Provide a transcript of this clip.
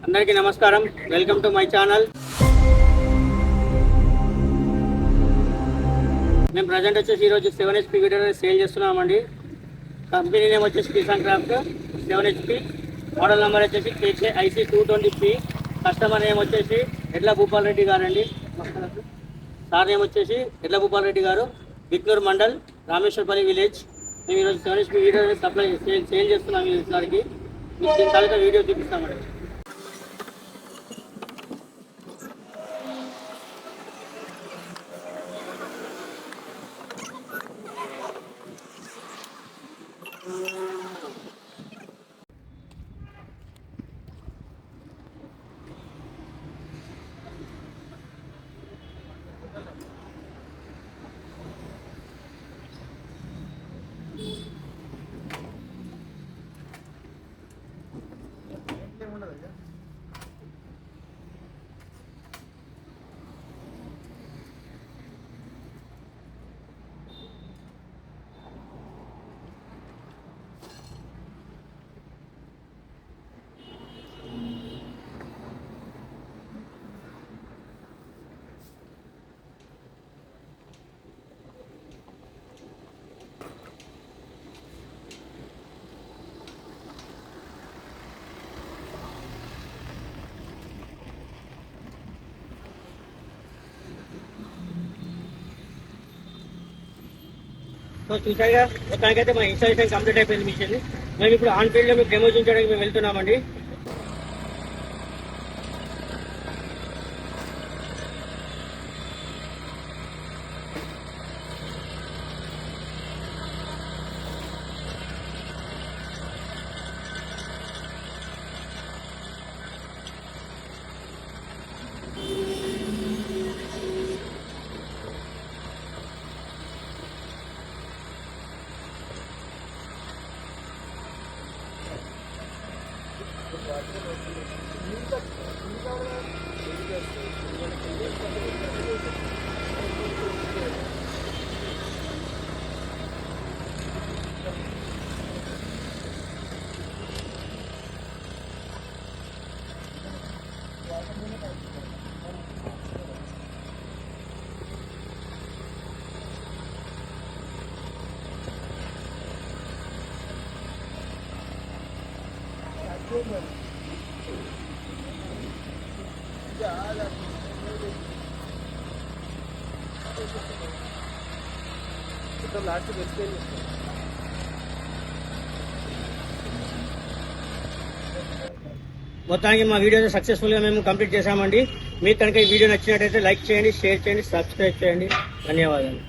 అందరికీ నమస్కారం. Welcome to my channel. మేము ప్రజెంట్ వచ్చేసి ఈరోజు 7HP వీడియో సేల్ చేస్తున్నామండి. కంపెనీ నేమ్ వచ్చేసి Kisan craft 7HP. Model number వచ్చేసి KKIC 220P. కస్టమర్ నేమ్ వచ్చేసి ఎడ్ల భూపాల్ రెడ్డి గారు అండి. సార్ నేమ్ వచ్చేసి ఎడ్ల భూపాల్ రెడ్డి గారు, బిక్నూర్ మండల్, రామేశ్వరపల్లి విలేజ్. మేము ఈరోజు 7HP వీడియో సేల్ చేస్తున్నాం. ఈసారికి మీకు దీని తాలూకా వీడియో చూపిస్తామండి. సో చూసారుగా, మొత్తానికైతే మా ఇన్స్టాలేషన్ కంప్లీట్ అయిపోయింది మిషన్. మేము ఇప్పుడు ఆన్ ఫీల్డ్లో మీకు డెమో చూపించడానికి మేము వెళ్తున్నామండి. మొత్తానికి మా వీడియో సక్సెస్ఫుల్గా మేము కంప్లీట్ చేశామండి. మీకు కనుక ఈ వీడియో నచ్చినట్టయితే లైక్ చేయండి, షేర్ చేయండి, సబ్స్క్రైబ్ చేయండి. ధన్యవాదాలు.